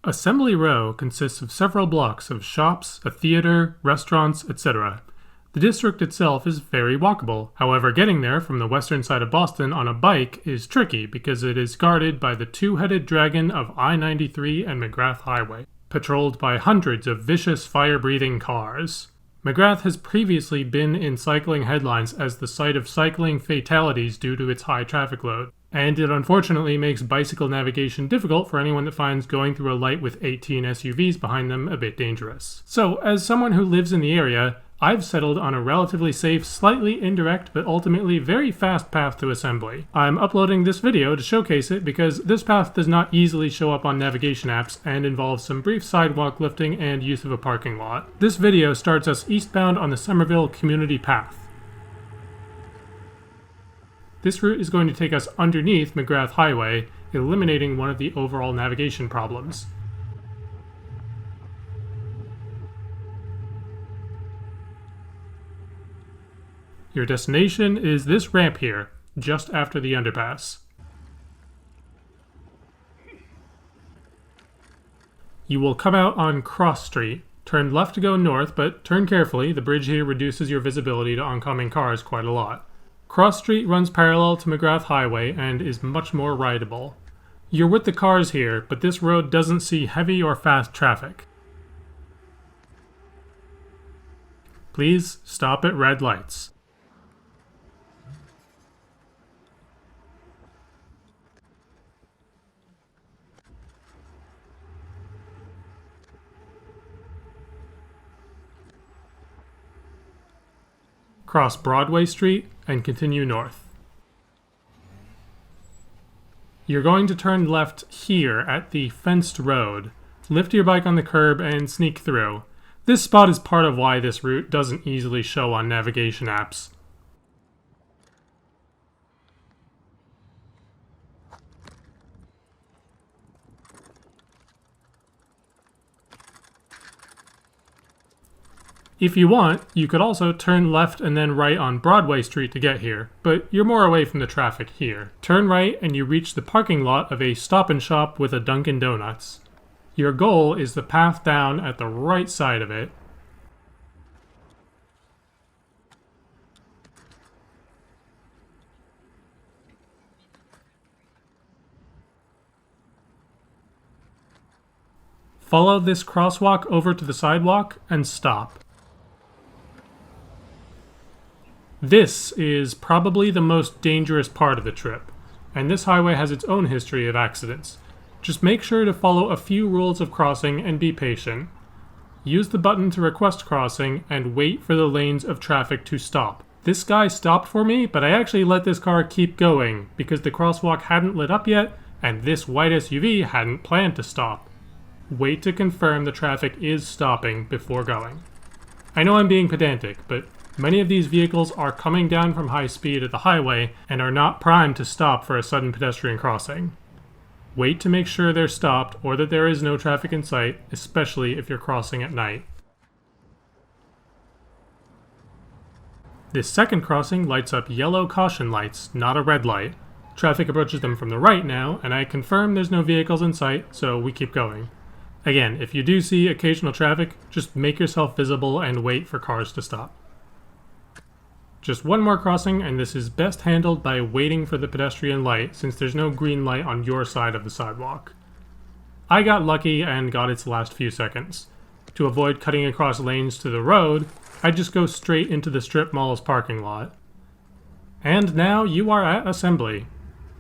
Assembly Row consists of several blocks of shops, a theater, restaurants, etc. The district itself is very walkable. However, getting there from the western side of Boston on a bike is tricky because it is guarded by the two-headed dragon of I-93 and McGrath Highway, patrolled by hundreds of vicious fire-breathing cars. McGrath has previously been in cycling headlines as the site of cycling fatalities due to its high traffic load, and it unfortunately makes bicycle navigation difficult for anyone that finds going through a light with 18 SUVs behind them a bit dangerous. So, as someone who lives in the area, I've settled on a relatively safe, slightly indirect, but ultimately very fast path to Assembly. I'm uploading this video to showcase it because this path does not easily show up on navigation apps and involves some brief sidewalk lifting and use of a parking lot. This video starts us eastbound on the Somerville Community Path. This route is going to take us underneath McGrath Highway, eliminating one of the overall navigation problems. Your destination is this ramp here, just after the underpass. You will come out on Cross Street. Turn left to go north, but turn carefully. The bridge here reduces your visibility to oncoming cars quite a lot. Cross Street runs parallel to McGrath Highway and is much more rideable. You're with the cars here, but this road doesn't see heavy or fast traffic. Please stop at red lights. Cross Broadway Street and continue north. You're going to turn left here at the fenced road. Lift your bike on the curb and sneak through. This spot is part of why this route doesn't easily show on navigation apps. If you want, you could also turn left and then right on Broadway Street to get here, but you're more away from the traffic here. Turn right and you reach the parking lot of a Stop and Shop with a Dunkin' Donuts. Your goal is the path down at the right side of it. Follow this crosswalk over to the sidewalk and stop. This is probably the most dangerous part of the trip, and this highway has its own history of accidents. Just make sure to follow a few rules of crossing and be patient. Use the button to request crossing and wait for the lanes of traffic to stop. This guy stopped for me, but I actually let this car keep going because the crosswalk hadn't lit up yet and this white SUV hadn't planned to stop. Wait to confirm the traffic is stopping before going. I know I'm being pedantic, but many of these vehicles are coming down from high speed at the highway and are not primed to stop for a sudden pedestrian crossing. Wait to make sure they're stopped or that there is no traffic in sight, especially if you're crossing at night. This second crossing lights up yellow caution lights, not a red light. Traffic approaches them from the right now, and I confirm there's no vehicles in sight, so we keep going. Again, if you do see occasional traffic, just make yourself visible and wait for cars to stop. Just one more crossing, and this is best handled by waiting for the pedestrian light since there's no green light on your side of the sidewalk. I got lucky and got its last few seconds. To avoid cutting across lanes to the road, I just go straight into the strip mall's parking lot. And now you are at Assembly.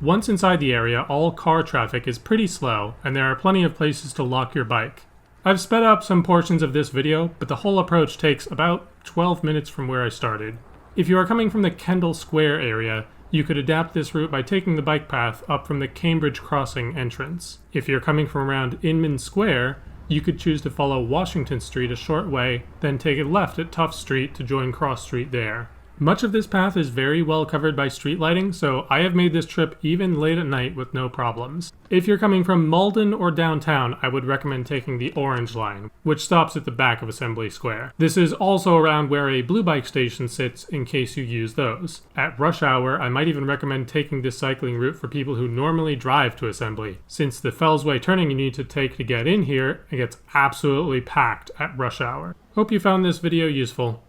Once inside the area, all car traffic is pretty slow, and there are plenty of places to lock your bike. I've sped up some portions of this video, but the whole approach takes about 12 minutes from where I started. If you are coming from the Kendall Square area, you could adapt this route by taking the bike path up from the Cambridge Crossing entrance. If you're coming from around Inman Square, you could choose to follow Washington Street a short way, then take it left at Tufts Street to join Cross Street there. Much of this path is very well covered by street lighting, so I have made this trip even late at night with no problems. If you're coming from Malden or downtown, I would recommend taking the Orange Line, which stops at the back of Assembly Square. This is also around where a blue bike station sits in case you use those. At rush hour, I might even recommend taking this cycling route for people who normally drive to Assembly, since the Fellsway turning you need to take to get in here gets absolutely packed at rush hour. Hope you found this video useful.